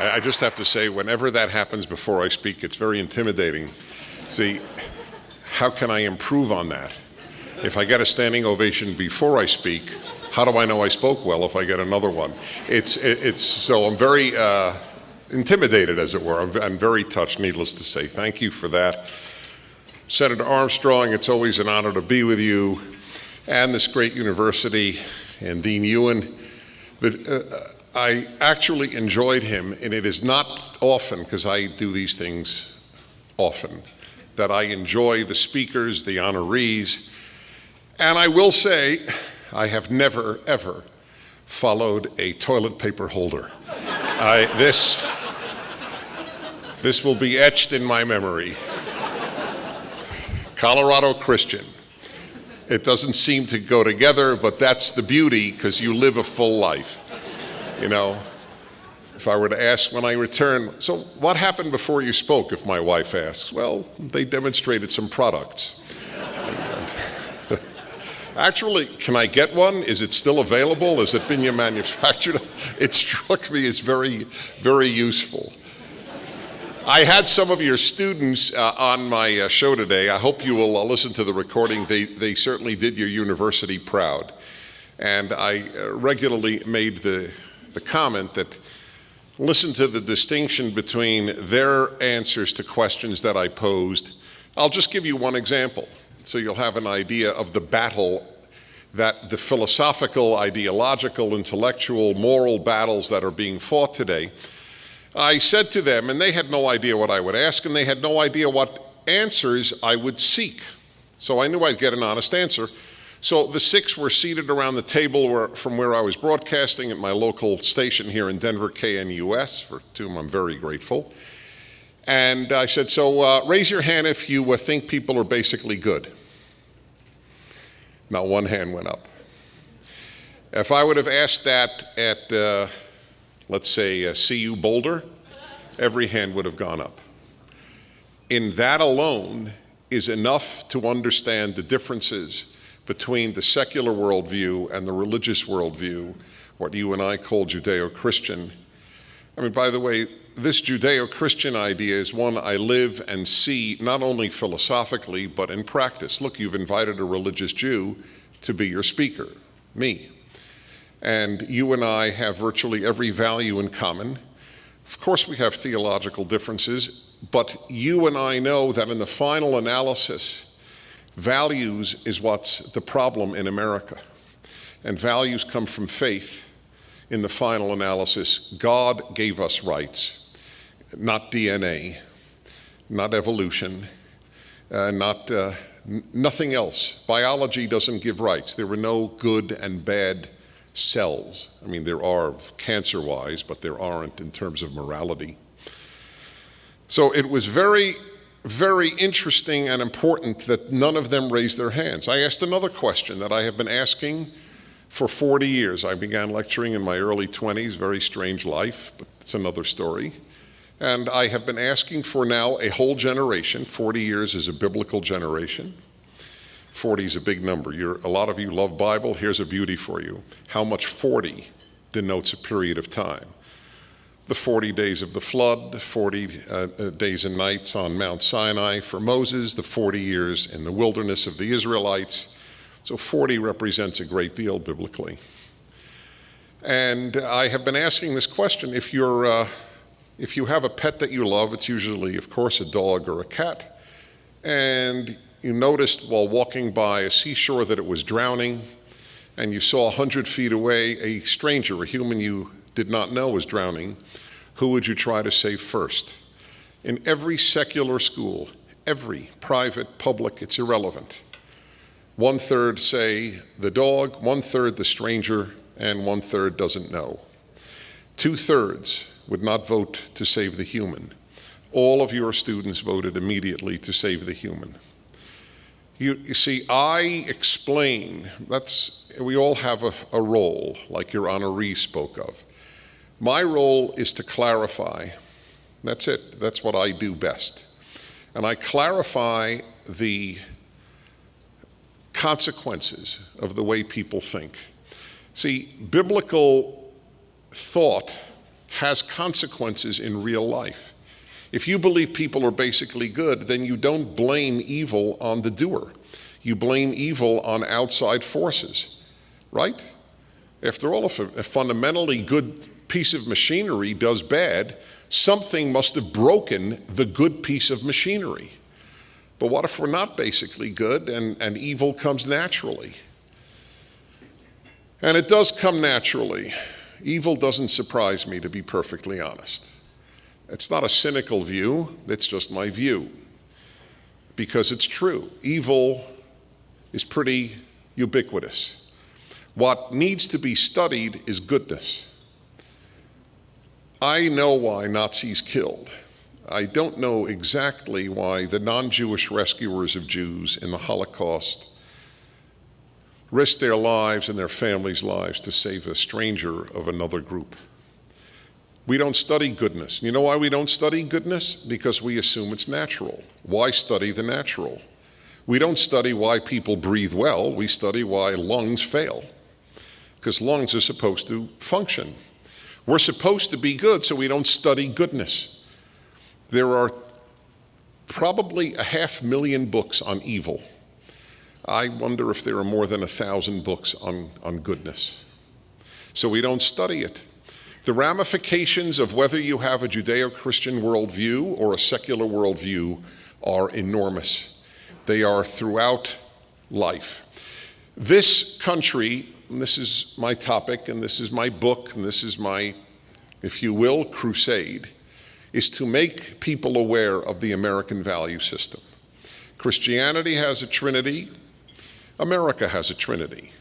I just have to say, whenever that happens before I speak, it's very intimidating. See, how can I improve on that? If I get a standing ovation before I speak, how do I know I spoke well if I get another one? So I'm very intimidated, as it were. I'm very touched, needless to say. Thank you for that. Senator Armstrong, it's always an honor to be with you and this great university, and Dean Ewan. I actually enjoyed him, and it is not often, because I do these things often, that I enjoy the speakers, the honorees, and I will say, I have never, ever followed a toilet paper holder. This will be etched in my memory. Colorado Christian. It doesn't seem to go together, but that's the beauty, because you live a full life. You know, if I were to ask when I return, so what happened before you spoke, if my wife asks? Well, they demonstrated some products. Actually, can I get one? Is it still available? Has it been manufactured? It struck me as very, very useful. I had some of your students on my show today. I hope you will listen to the recording. They certainly did your university proud. And I regularly made the comment that listen to the distinction between their answers to questions that I posed. I'll just give you one example, so you'll have an idea of the battle, that the philosophical, ideological, intellectual, moral battles that are being fought today. I said to them, and they had no idea what I would ask, and they had no idea what answers I would seek. So I knew I'd get an honest answer. So the 6 were seated around the table from where I was broadcasting at my local station here in Denver, KNUS, for whom I'm very grateful. And I said, so raise your hand if you think people are basically good. Not one hand went up. If I would have asked that at, let's say, CU Boulder, every hand would have gone up. In that alone is enough to understand the differences between the secular worldview and the religious worldview, what you and I call Judeo-Christian. I mean, by the way, this Judeo-Christian idea is one I live and see not only philosophically, but in practice. Look, you've invited a religious Jew to be your speaker, me. And you and I have virtually every value in common. Of course, we have theological differences, but you and I know that in the final analysis, values is what's the problem in America. And values come from faith. In the final analysis, God gave us rights, not DNA, not evolution, nothing else. Biology doesn't give rights. There were no good and bad cells. I mean, there are cancer-wise, but there aren't in terms of morality. So it was very, very interesting and important that none of them raised their hands. I asked another question that I have been asking for 40 years. I began lecturing in my early 20s, very strange life, but it's another story. And I have been asking for now a whole generation. 40 years is a biblical generation. 40 is a big number. A lot of you love Bible. Here's a beauty for you. How much 40 denotes a period of time. The 40 days of the flood, 40 days and nights on Mount Sinai for Moses, the 40 years in the wilderness of the Israelites. So 40 represents a great deal biblically. And I have been asking this question, if you have a pet that you love, it's usually, of course, a dog or a cat, and you noticed while walking by a seashore that it was drowning, and you saw 100 feet away a stranger, a human you did not know was drowning, who would you try to save first? In every secular school, every private, public, it's irrelevant. 1/3 say the dog, 1/3 the stranger, and 1/3 doesn't know. 2/3 would not vote to save the human. All of your students voted immediately to save the human. You see, I explain, we all have a role, like your honoree spoke of. My role is to clarify. That's it. That's what I do best. And I clarify the consequences of the way people think. See, biblical thought has consequences in real life. If you believe people are basically good, then you don't blame evil on the doer. You blame evil on outside forces, right? After all, if a fundamentally good piece of machinery does bad, something must have broken the good piece of machinery. But what if we're not basically good and evil comes naturally? And it does come naturally. Evil doesn't surprise me, to be perfectly honest. It's not a cynical view, it's just my view. Because it's true. Evil is pretty ubiquitous. What needs to be studied is goodness. I know why Nazis killed. I don't know exactly why the non-Jewish rescuers of Jews in the Holocaust risked their lives and their families' lives to save a stranger of another group. We don't study goodness. You know why we don't study goodness? Because we assume it's natural. Why study the natural? We don't study why people breathe well. We study why lungs fail. Because lungs are supposed to function. We're supposed to be good, so we don't study goodness. There are probably 500,000 books on evil. I wonder if there are more than 1,000 books on goodness. So we don't study it. The ramifications of whether you have a Judeo-Christian worldview or a secular worldview are enormous. They are throughout life. This country, and this is my topic, and this is my book, and this is my, if you will, crusade, is to make people aware of the American value system. Christianity has a trinity. America has a trinity.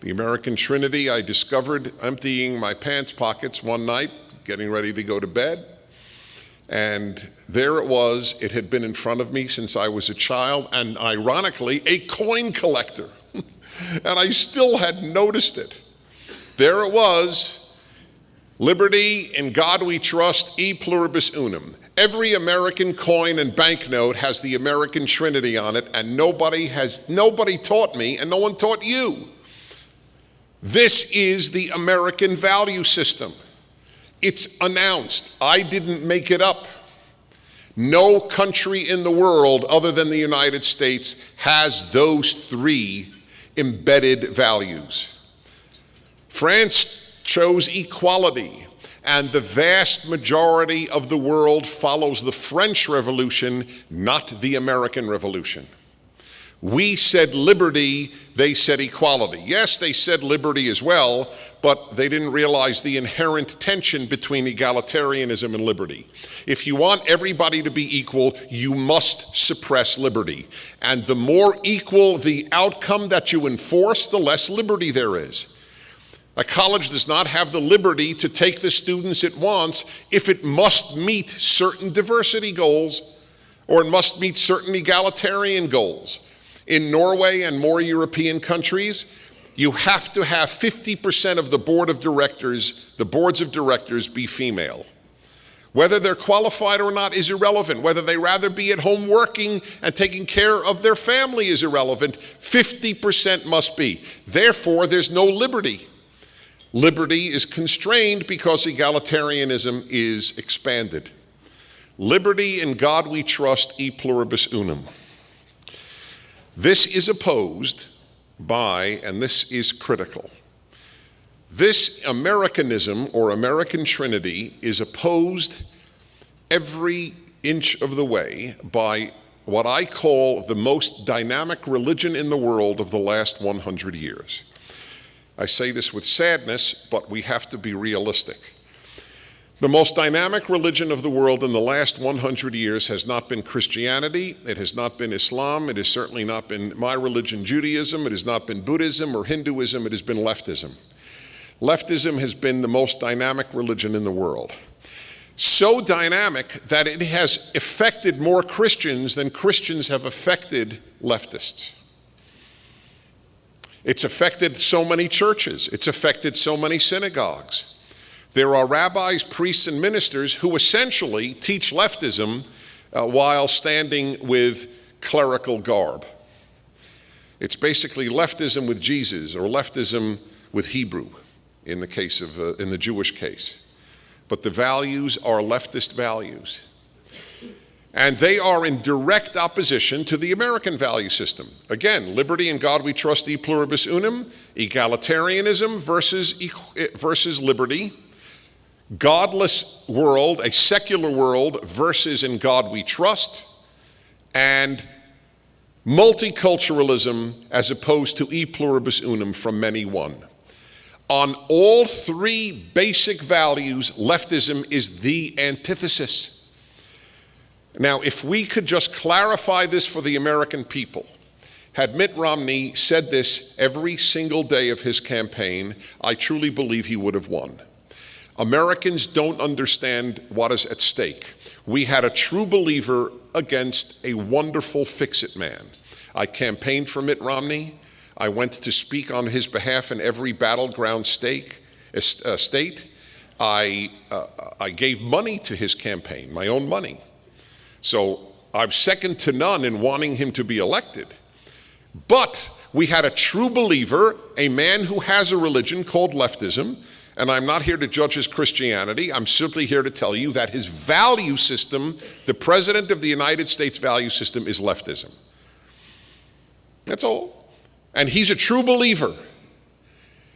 The American trinity I discovered emptying my pants pockets one night, getting ready to go to bed. And there it was. It had been in front of me since I was a child, and ironically, a coin collector. And I still hadn't noticed it. There it was, liberty, in God we trust, e pluribus unum. Every American coin and banknote has the American Trinity on it, and nobody taught me, and no one taught you. This is the American value system. It's announced. I didn't make it up. No country in the world other than the United States has those three embedded values. France chose equality, and the vast majority of the world follows the French Revolution, not the American Revolution. We said liberty, they said equality. Yes, they said liberty as well, but they didn't realize the inherent tension between egalitarianism and liberty. If you want everybody to be equal, you must suppress liberty. And the more equal the outcome that you enforce, the less liberty there is. A college does not have the liberty to take the students it wants if it must meet certain diversity goals or it must meet certain egalitarian goals. In Norway and more European countries, you have to have 50% of the boards of directors be female. Whether they're qualified or not is irrelevant. Whether they rather be at home working and taking care of their family is irrelevant. 50% must be. Therefore, there's no liberty. Liberty is constrained because egalitarianism is expanded. Liberty, in God we trust, e pluribus unum. This is opposed by, and this is critical, this Americanism or American Trinity is opposed every inch of the way by what I call the most dynamic religion in the world of the last 100 years. I say this with sadness, but we have to be realistic. The most dynamic religion of the world in the last 100 years has not been Christianity, it has not been Islam, it has certainly not been my religion, Judaism, it has not been Buddhism or Hinduism, it has been leftism. Leftism has been the most dynamic religion in the world. So dynamic that it has affected more Christians than Christians have affected leftists. It's affected so many churches, it's affected so many synagogues. There are rabbis, priests, and ministers who essentially teach leftism while standing with clerical garb. It's basically leftism with Jesus or leftism with Hebrew in the case of in the Jewish case. but the values are leftist values. And they are in direct opposition to the American value system. Again, liberty in God we trust, e pluribus unum, egalitarianism versus liberty, godless world, a secular world versus in God we trust, and multiculturalism as opposed to e pluribus unum, from many one. On all three basic values, leftism is the antithesis. Now, if we could just clarify this for the American people, had Mitt Romney said this every single day of his campaign, I truly believe he would have won. Americans don't understand what is at stake. We had a true believer against a wonderful fix-it man. I campaigned for Mitt Romney. I went to speak on his behalf in every battleground state. I gave money to his campaign, my own money. So I'm second to none in wanting him to be elected. But we had a true believer, a man who has a religion called leftism, and I'm not here to judge his Christianity. I'm simply here to tell you that his value system, the President of the United States value system, is leftism. That's all. And he's a true believer.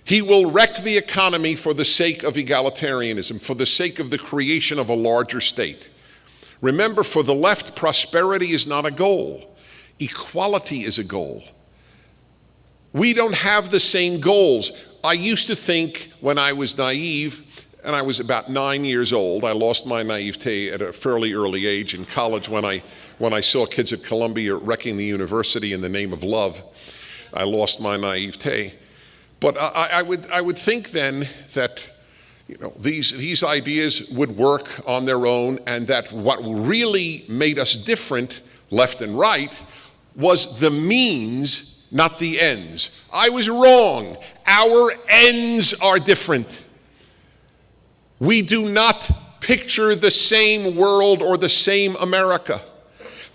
He will wreck the economy for the sake of egalitarianism, for the sake of the creation of a larger state. Remember, for the left, prosperity is not a goal. Equality is a goal. We don't have the same goals. I used to think when I was naive, and I was about 9 years old, I lost my naivete at a fairly early age in college when I saw kids at Columbia wrecking the university in the name of love. I lost my naivete. But I would think then that these ideas would work on their own, and that what really made us different, left and right, was the means, not the ends. I was wrong. Our ends are different. We do not picture the same world or the same America.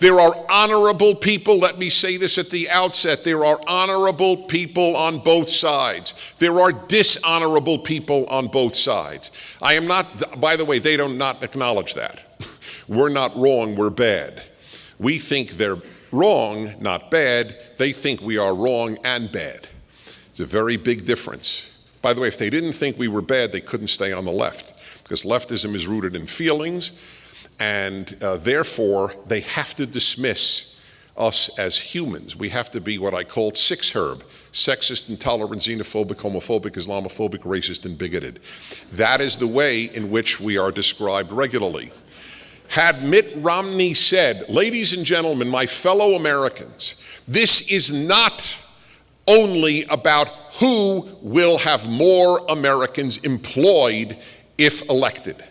There are honorable people, let me say this at the outset, there are honorable people on both sides. There are dishonorable people on both sides. I am not, by the way, they do not acknowledge that. We're not wrong, we're bad. We think they're wrong, not bad. They think we are wrong and bad. It's a very big difference. By the way, if they didn't think we were bad, they couldn't stay on the left, because leftism is rooted in feelings, and therefore they have to dismiss us as humans. We have to be what I call six-herb: sexist, intolerant, xenophobic, homophobic, Islamophobic, racist, and bigoted. That is the way in which we are described regularly. Had Mitt Romney said, ladies and gentlemen, my fellow Americans, this is not only about who will have more Americans employed if elected.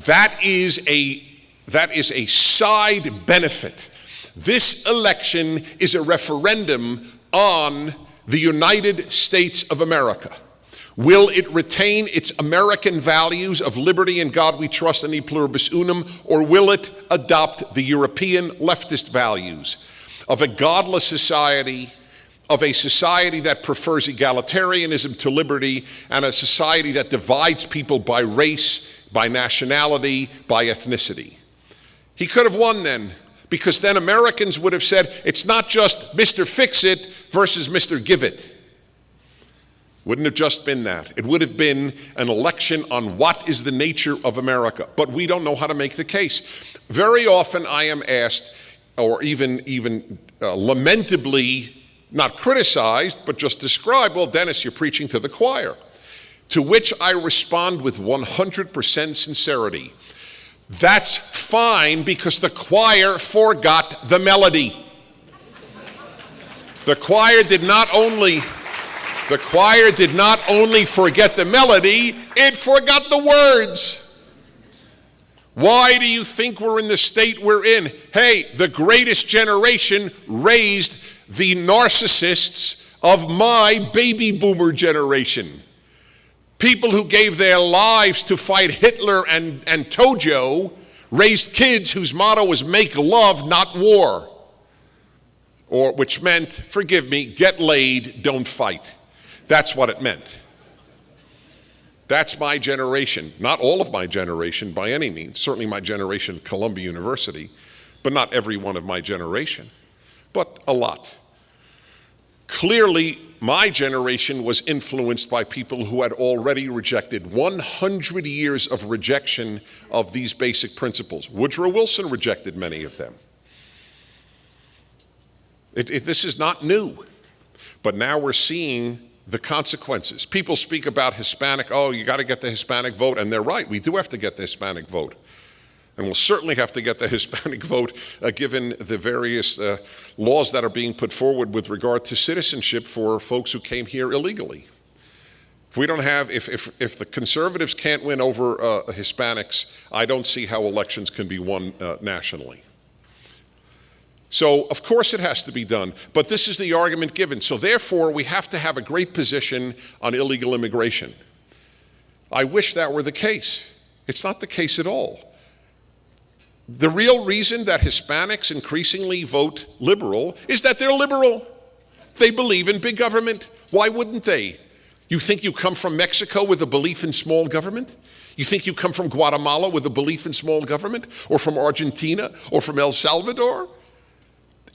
That is a side benefit. This election is a referendum on the United States of America. Will it retain its American values of liberty and God we trust and e pluribus unum, or will it adopt the European leftist values of a godless society, of a society that prefers egalitarianism to liberty, and a society that divides people by race, by nationality, by ethnicity? He could have won then, because then Americans would have said, it's not just Mr. Fix-It versus Mr. Give-It. Wouldn't have just been that. It would have been an election on what is the nature of America. But we don't know how to make the case. Very often I am asked, or even lamentably not criticized, but just described, well, Dennis, you're preaching to the choir. To which I respond with 100% sincerity. That's fine, because the choir forgot the melody. The choir did not only forget the melody, it forgot the words. Why do you think we're in the state we're in? Hey, the greatest generation raised the narcissists of my baby boomer generation. People who gave their lives to fight Hitler and Tojo raised kids whose motto was make love, not war. Or which meant, forgive me, get laid, don't fight. That's what it meant. That's my generation. Not all of my generation by any means. Certainly my generation at Columbia University, but not every one of my generation, but a lot. Clearly, my generation was influenced by people who had already rejected 100 years of rejection of these basic principles. Woodrow Wilson rejected many of them. This is not new, but now we're seeing the consequences. People speak about Hispanic, oh, you got to get the Hispanic vote, and they're right. We do have to get the Hispanic vote. And we'll certainly have to get the Hispanic vote given the various laws that are being put forward with regard to citizenship for folks who came here illegally. If we don't have, if the conservatives can't win over Hispanics, I don't see how elections can be won nationally. So, of course it has to be done, but this is the argument given. So therefore, we have to have a great position on illegal immigration. I wish that were the case. It's not the case at all. The real reason that Hispanics increasingly vote liberal is that they're liberal. They believe in big government. Why wouldn't they? You think you come from Mexico with a belief in small government? You think you come from Guatemala with a belief in small government? Or from Argentina? Or from El Salvador?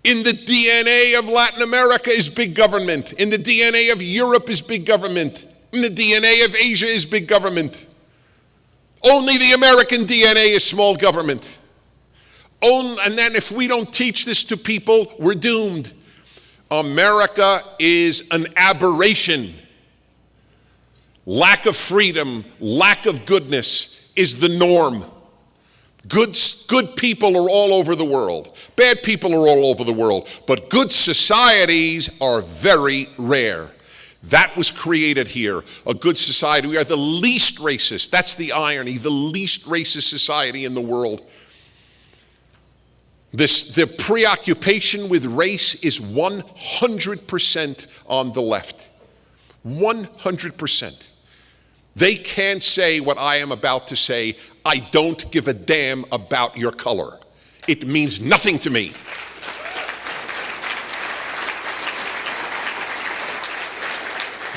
In the DNA of Latin America is big government. In the DNA of Europe is big government. In the DNA of Asia is big government. Only the American DNA is small government. And then if we don't teach this to people, we're doomed. America is an aberration. Lack of freedom, lack of goodness is the norm. Good people are all over the world. Bad people are all over the world. But good societies are very rare. That was created here, a good society. We are the least racist. That's the irony, the least racist society in the world. The preoccupation with race is 100% on the left. 100%. They can't say what I am about to say. I don't give a damn about your color. It means nothing to me.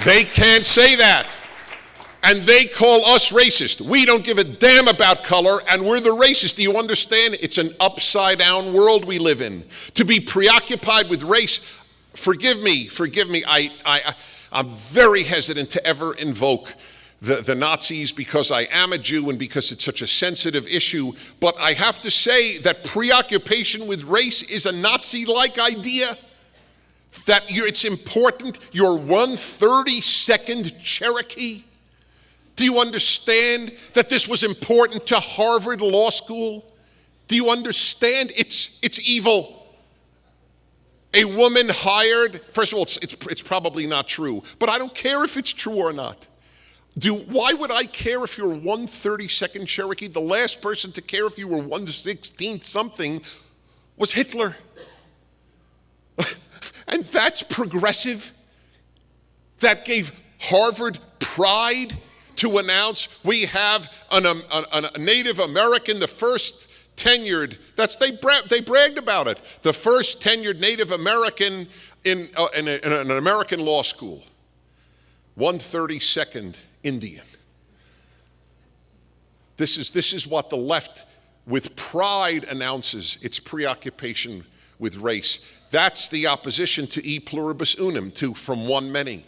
They can't say that. And they call us racist. We don't give a damn about color, and we're the racist. Do you understand? It's an upside-down world we live in. To be preoccupied with race, forgive me. I'm very hesitant to ever invoke the Nazis because I am a Jew and because it's such a sensitive issue. But I have to say that preoccupation with race is a Nazi-like idea. That it's important, your 132nd Cherokee. Do you understand that this was important to Harvard Law School? Do you understand? It's evil. A woman hired, first of all, it's probably not true, but I don't care if it's true or not. Why would I care if you're 132nd Cherokee? The last person to care if you were 116th something was Hitler. And that's progressive. That gave Harvard pride to announce we have a Native American, the first tenured, they bragged about it, the first tenured Native American in an American law school. 132nd Indian. This is what the left with pride announces its preoccupation with race. That's the opposition to e pluribus unum, to from one many.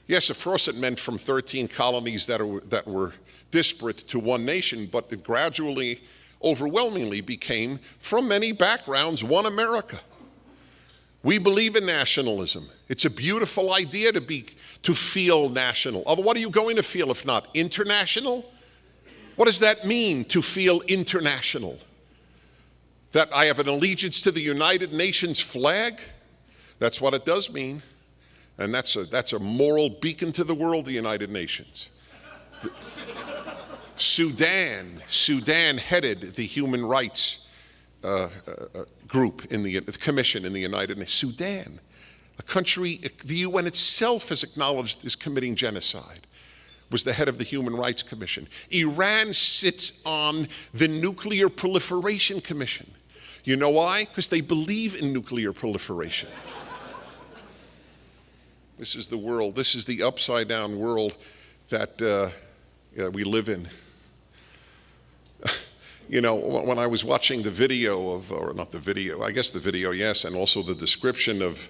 Yes, of course it meant from 13 colonies that were disparate to one nation, but it gradually, overwhelmingly became, from many backgrounds, one America. We believe in nationalism. It's a beautiful idea to feel national. Although what are you going to feel if not international? What does that mean, to feel international? That I have an allegiance to the United Nations flag? That's what it does mean. And that's a moral beacon to the world, the United Nations. Sudan headed the human rights group in the commission in the United Nations. Sudan, a country the UN itself has acknowledged is committing genocide, was the head of the Human Rights Commission. Iran sits on the Nuclear Proliferation Commission. You know why? Because they believe in nuclear proliferation. This is the world. This is the upside-down world that we live in. You know, when I was watching the video of, or not the video, I guess the video, yes, and also the description of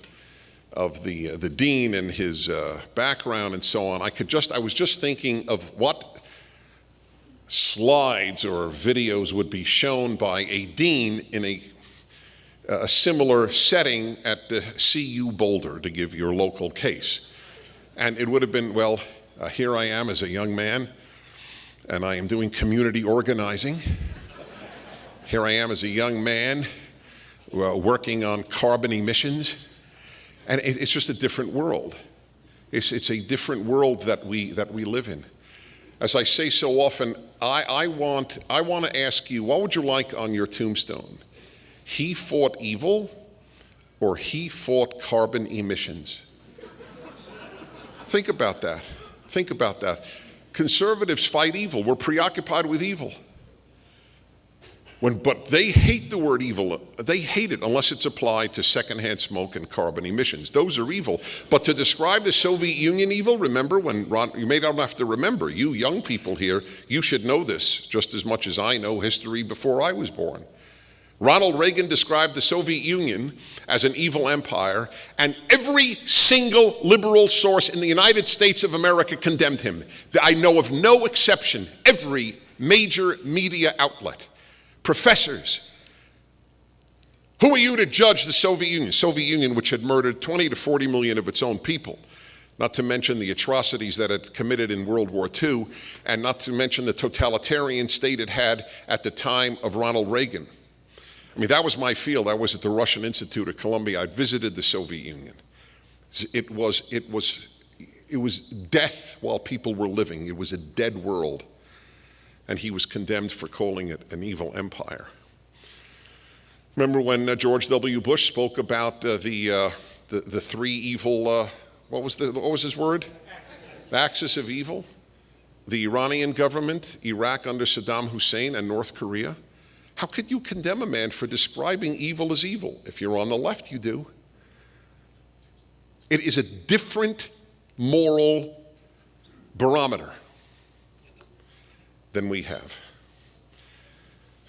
the dean and his background and so on, I was just thinking of what slides or videos would be shown by a dean in a similar setting at the CU Boulder, to give your local case. And it would have been, well, here I am as a young man, and I am doing community organizing. Here I am as a young man working on carbon emissions. And it's just a different world. It's a different world that we live in. As I say so often, I want to ask you, what would you like on your tombstone? He fought evil, or he fought carbon emissions? Think about that. Think about that. Conservatives fight evil. We're preoccupied with evil. But they hate the word evil. They hate it unless it's applied to secondhand smoke and carbon emissions. Those are evil. But to describe the Soviet Union evil, remember when you may not have to remember, you young people here, you should know this just as much as I know history before I was born. Ronald Reagan described the Soviet Union as an evil empire, and every single liberal source in the United States of America condemned him. I know of no exception. Every major media outlet. Professors. Who are you to judge the Soviet Union? Soviet Union, which had murdered 20 to 40 million of its own people, not to mention the atrocities that it committed in World War II, and not to mention the totalitarian state it had at the time of Ronald Reagan. I mean, that was my field. I was at the Russian Institute at Columbia. I visited the Soviet Union. It was death while people were living. It was a dead world. And he was condemned for calling it an evil empire. Remember when George W. Bush spoke about the three evil, what was his word? Axis of evil? The Iranian government, Iraq under Saddam Hussein, and North Korea. How could you condemn a man for describing evil as evil? If you're on the left, you do. It is a different moral barometer than we have.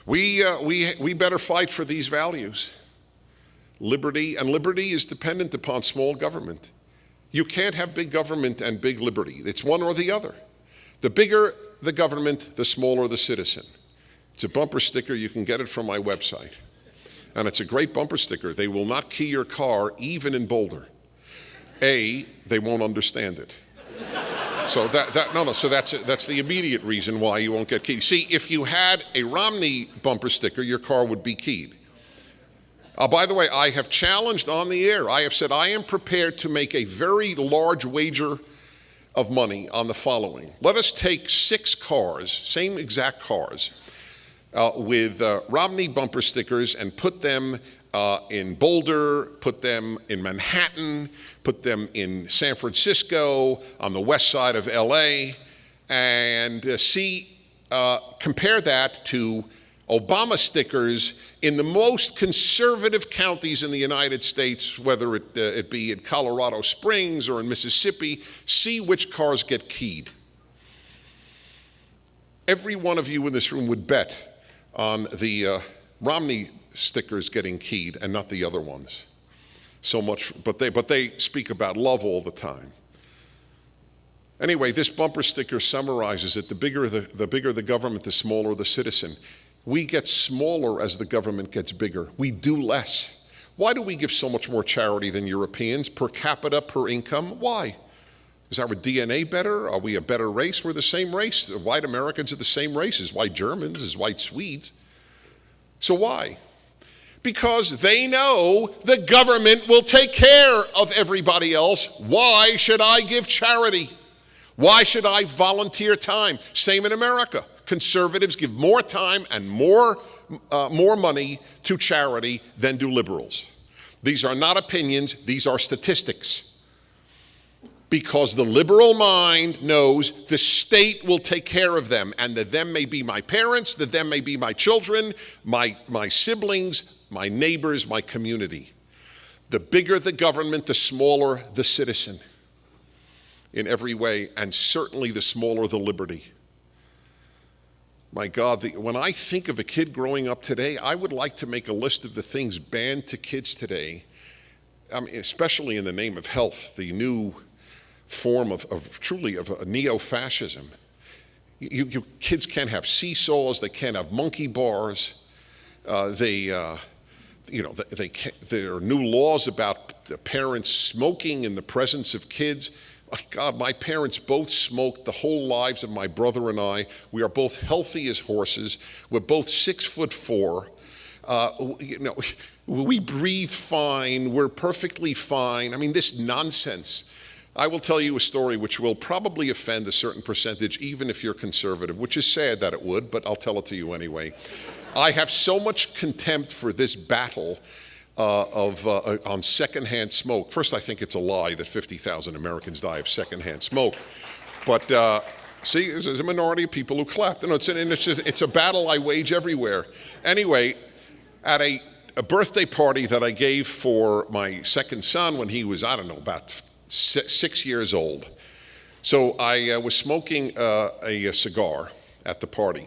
We better fight for these values. Liberty, and liberty is dependent upon small government. You can't have big government and big liberty. It's one or the other. The bigger the government, the smaller the citizen. It's a bumper sticker. You can get it from my website. And it's a great bumper sticker. They will not key your car, even in Boulder. They won't understand it. So that's the immediate reason why you won't get keyed. See, if you had a Romney bumper sticker, your car would be keyed. By the way, I have challenged on the air. I have said I am prepared to make a very large wager of money on the following. Let us take 6 cars, same exact cars, with Romney bumper stickers and put them in Boulder, put them in Manhattan, put them in San Francisco, on the west side of LA, and compare that to Obama stickers in the most conservative counties in the United States, whether it be in Colorado Springs or in Mississippi. See which cars get keyed. Every one of you in this room would bet on the Romney stickers getting keyed and not the other ones. So much, but they speak about love all the time. Anyway, this bumper sticker summarizes it. The bigger the government, the smaller the citizen. We get smaller as the government gets bigger. We do less. Why do we give so much more charity than Europeans? Per capita, per income? Why? Is our DNA better? Are we a better race? We're the same race. White Americans are the same race as white Germans, as white Swedes. So why? Because they know the government will take care of everybody else. Why should I give charity? Why should I volunteer time? Same in America. Conservatives give more time and more money to charity than do liberals. These are not opinions, these are statistics. Because the liberal mind knows the state will take care of them, and the them may be my parents, the them may be my children, my siblings, my neighbors, my community. The bigger the government, the smaller the citizen. in every way, and certainly the smaller the liberty. My God, when I think of a kid growing up today, I would like to make a list of the things banned to kids today, especially in the name of health, the new form of truly of a neo-fascism. You kids can't have seesaws, they can't have monkey bars, there are new laws about the parents smoking in the presence of kids. My God, my parents both smoked the whole lives of my brother and I. We are both healthy as horses. We're both 6'4". We breathe fine. We're perfectly fine. I mean, this nonsense. I will tell you a story which will probably offend a certain percentage, even if you're conservative, which is sad that it would, but I'll tell it to you anyway. I have so much contempt for this battle on secondhand smoke. First, I think it's a lie that 50,000 Americans die of secondhand smoke. But see, there's a minority of people who clapped. No, it's a battle I wage everywhere. Anyway, at a birthday party that I gave for my second son when he was, I don't know, about 6 years old. So I was smoking a cigar at the party.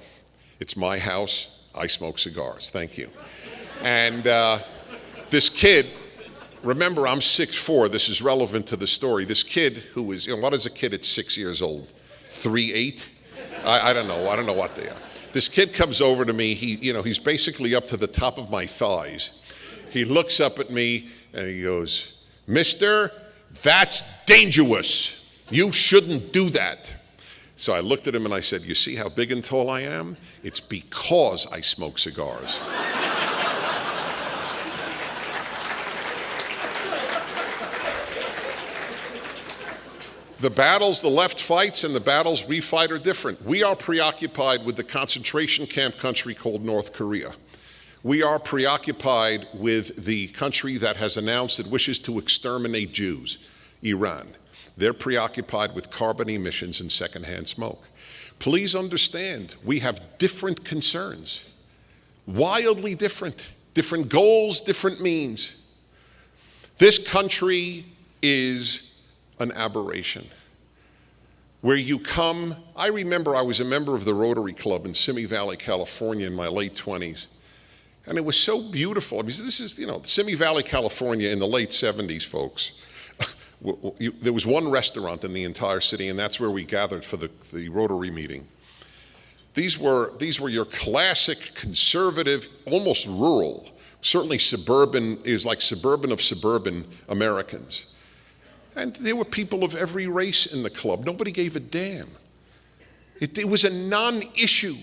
It's my house. I smoke cigars. Thank you. And this kid, remember I'm 6'4", this is relevant to the story. This kid who is, what is a kid at 6 years old? 3'8"? I don't know what they are. This kid comes over to me, he's basically up to the top of my thighs. He looks up at me and he goes, "Mister, that's dangerous. You shouldn't do that." So I looked at him and I said, "You see how big and tall I am? It's because I smoke cigars." The battles the left fights and the battles we fight are different. We are preoccupied with the concentration camp country called North Korea. We are preoccupied with the country that has announced it wishes to exterminate Jews, Iran. They're preoccupied with carbon emissions and secondhand smoke. Please understand, we have different concerns, wildly different goals, different means. This country is an aberration. Where you come, I remember I was a member of the Rotary Club in Simi Valley, California in my late 20s. And it was so beautiful. I mean, this is, Simi Valley, California in the late 70s, folks. There was one restaurant in the entire city, and that's where we gathered for the Rotary meeting. These were your classic conservative, almost rural, certainly suburban, is like suburban of suburban Americans. And there were people of every race in the club. Nobody gave a damn. It was a non-issue.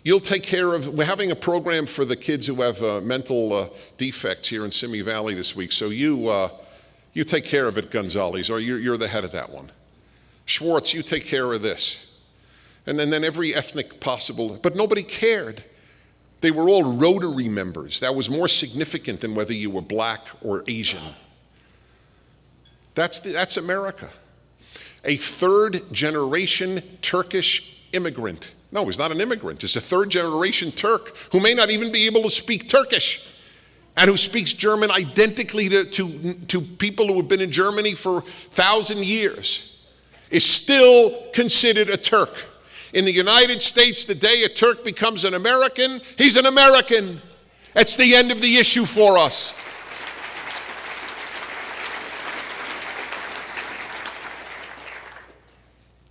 You'll take care of, we're having a program for the kids who have mental defects here in Simi Valley this week, so you take care of it, Gonzalez, or you're the head of that one. Schwartz, you take care of this. And then every ethnic possible, but nobody cared. They were all Rotary members. That was more significant than whether you were black or Asian. That's America. A third-generation Turkish immigrant. No, he's not an immigrant. He's a third-generation Turk who may not even be able to speak Turkish and who speaks German identically to people who have been in Germany for 1,000 years, is still considered a Turk. In the United States, the day a Turk becomes an American, he's an American. That's the end of the issue for us.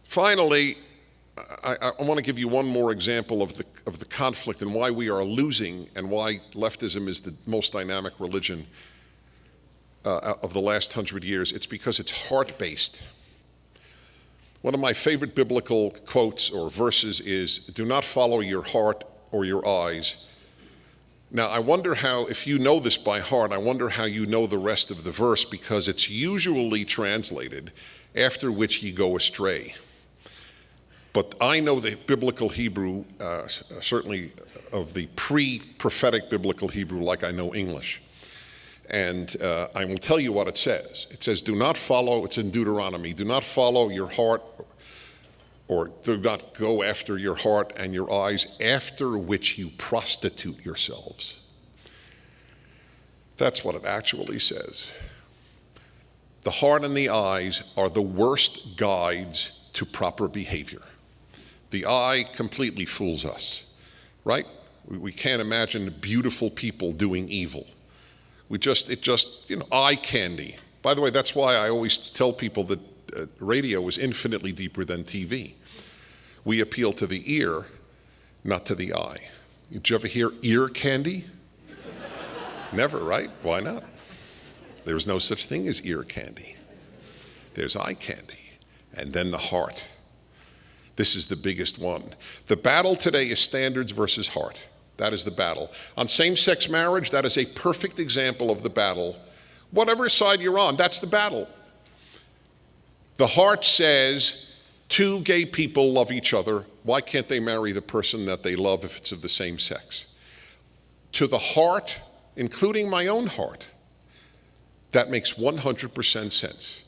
Finally, I want to give you one more example of the conflict and why we are losing and why leftism is the most dynamic religion of the last 100 years. It's because it's heart-based. One of my favorite biblical quotes or verses is, "Do not follow your heart or your eyes." Now, I wonder how, if you know this by heart, I wonder how you know the rest of the verse, because it's usually translated, "After which ye go astray." But I know the biblical Hebrew, certainly of the pre-prophetic biblical Hebrew, like I know English. And I will tell you what it says. It says, do not follow, it's in Deuteronomy, do not follow your heart, or do not go after your heart and your eyes, after which you prostitute yourselves. That's what it actually says. the heart and the eyes are the worst guides to proper behavior. The eye completely fools us, right? We can't imagine beautiful people doing evil. Eye candy. By the way, that's why I always tell people that radio is infinitely deeper than TV. We appeal to the ear, not to the eye. Did you ever hear ear candy? Never, right? Why not? There's no such thing as ear candy. There's eye candy, and then the heart. This is the biggest one. The battle today is standards versus heart. That is the battle. On same-sex marriage, that is a perfect example of the battle. Whatever side you're on, that's the battle. The heart says, two gay people love each other. Why can't they marry the person that they love if it's of the same sex? To the heart, including my own heart, that makes 100% sense.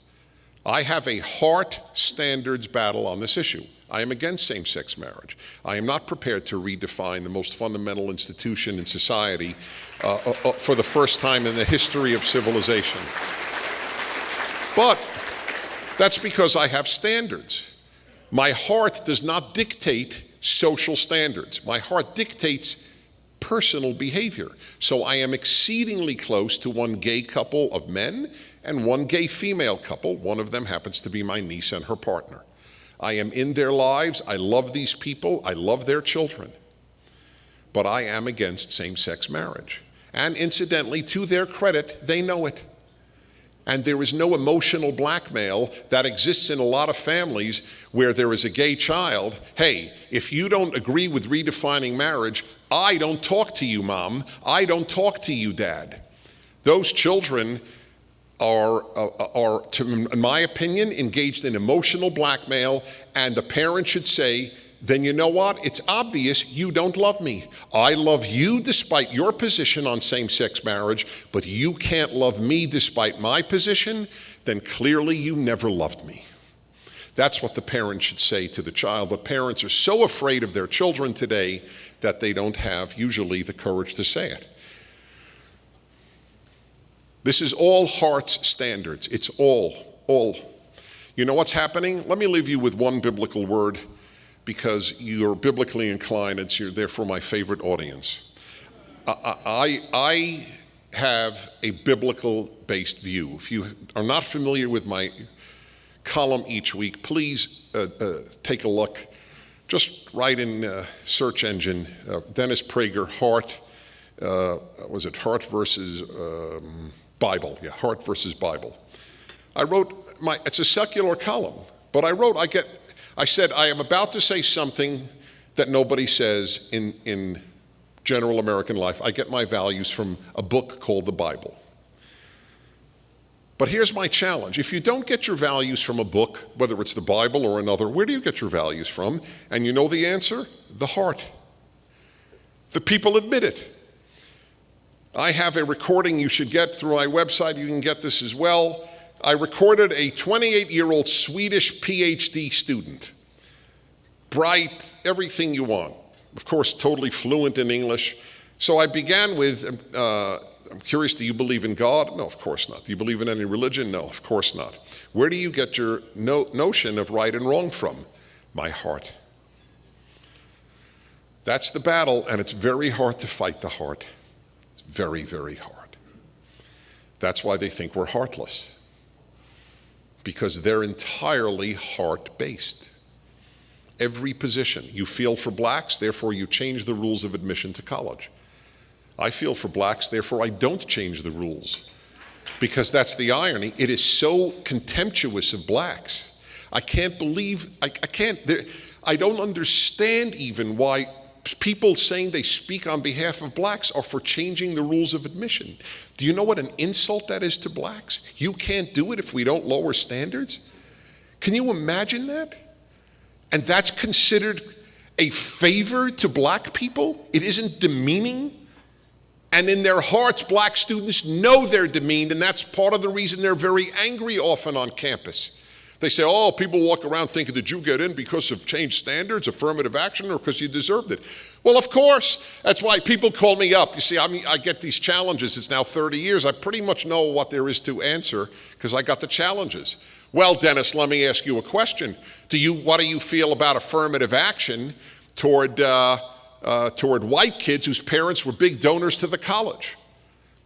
I have a heart standards battle on this issue. I am against same-sex marriage. I am not prepared to redefine the most fundamental institution in society for the first time in the history of civilization. But that's because I have standards. My heart does not dictate social standards. My heart dictates personal behavior. So I am exceedingly close to one gay couple of men and one gay female couple. One of them happens to be my niece and her partner. I am in their lives. I love these people. I love their children. But I am against same-sex marriage. And incidentally, to their credit, they know it. And there is no emotional blackmail that exists in a lot of families where there is a gay child. Hey, if you don't agree with redefining marriage, I don't talk to you, Mom. I don't talk to you, Dad. Those children are, in my opinion, engaged in emotional blackmail, and the parent should say, then you know what? It's obvious you don't love me. I love you despite your position on same-sex marriage, but you can't love me despite my position, then clearly you never loved me. That's what the parent should say to the child, but parents are so afraid of their children today that they don't have usually the courage to say it. This is all heart's standards. It's all. You know what's happening? Let me leave you with one biblical word, because you're biblically inclined, and you're therefore my favorite audience. I have a biblical-based view. If you are not familiar with my column each week, please take a look. Just write in search engine, Dennis Prager, Heart, was it Heart versus Bible? Yeah, Heart versus Bible. I wrote, it's a secular column, but I said, I am about to say something that nobody says in general American life. I get my values from a book called the Bible. But here's my challenge. If you don't get your values from a book, whether it's the Bible or another, where do you get your values from? And you know the answer? The heart. The people admit it. I have a recording you should get through my website. You can get this as well. I recorded a 28-year-old Swedish PhD student. Bright, everything you want. Of course, totally fluent in English. So I began with, I'm curious, do you believe in God? No, of course not. Do you believe in any religion? No, of course not. Where do you get your notion of right and wrong from? My heart. That's the battle, and it's very hard to fight the heart. It's very, very hard. That's why they think we're heartless. Because they're entirely heart-based. Every position. You feel for blacks, therefore you change the rules of admission to college. I feel for blacks, therefore I don't change the rules. Because that's the irony. It is so contemptuous of blacks. I can't believe, I don't understand even why people saying they speak on behalf of blacks are for changing the rules of admission. Do you know what an insult that is to blacks? You can't do it if we don't lower standards? Can you imagine that? And that's considered a favor to black people? It isn't demeaning? And in their hearts, black students know they're demeaned, and that's part of the reason they're very angry often on campus. They say, oh, people walk around thinking, did you get in because of changed standards, affirmative action, or because you deserved it? Well, of course. That's why people call me up. You see, I get these challenges. It's now 30 years. I pretty much know what there is to answer because I got the challenges. Well, Dennis, let me ask you a question. What do you feel about affirmative action toward white kids whose parents were big donors to the college?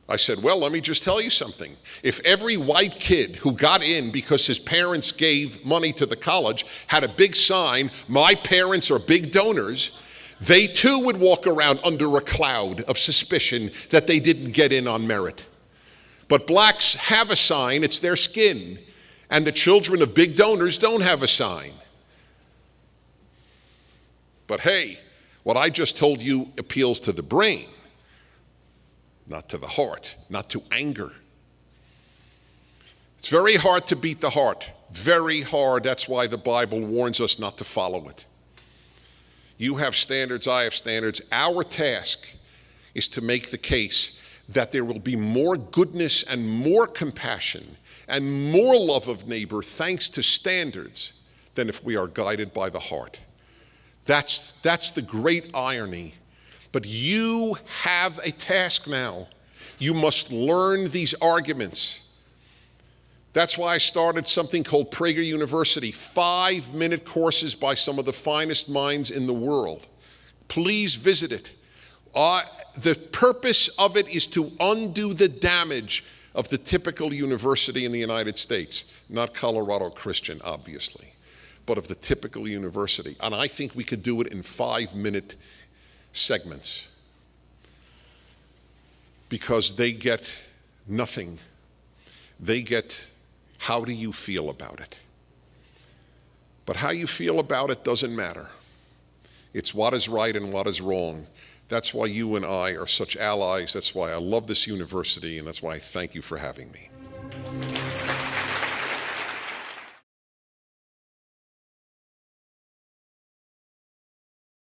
I said, well, let me just tell you something. If every white kid who got in because his parents gave money to the college had a big sign, my parents are big donors, they too would walk around under a cloud of suspicion that they didn't get in on merit. But blacks have a sign, it's their skin, and the children of big donors don't have a sign. But hey, what I just told you appeals to the brain, not to the heart, not to anger. It's very hard to beat the heart, very hard. That's why the Bible warns us not to follow it. You have standards, I have standards. Our task is to make the case that there will be more goodness and more compassion and more love of neighbor thanks to standards than if we are guided by the heart. That's the great irony. But you have a task now. You must learn these arguments. That's why I started something called Prager University, 5-minute courses by some of the finest minds in the world. Please visit it. The purpose of it is to undo the damage of the typical university in the United States, not Colorado Christian, obviously, but of the typical university. And I think we could do it in 5-minute segments because they get nothing. They get, how do you feel about it? But how you feel about it doesn't matter. It's what is right and what is wrong. That's why you and I are such allies. That's why I love this university, and that's why I thank you for having me.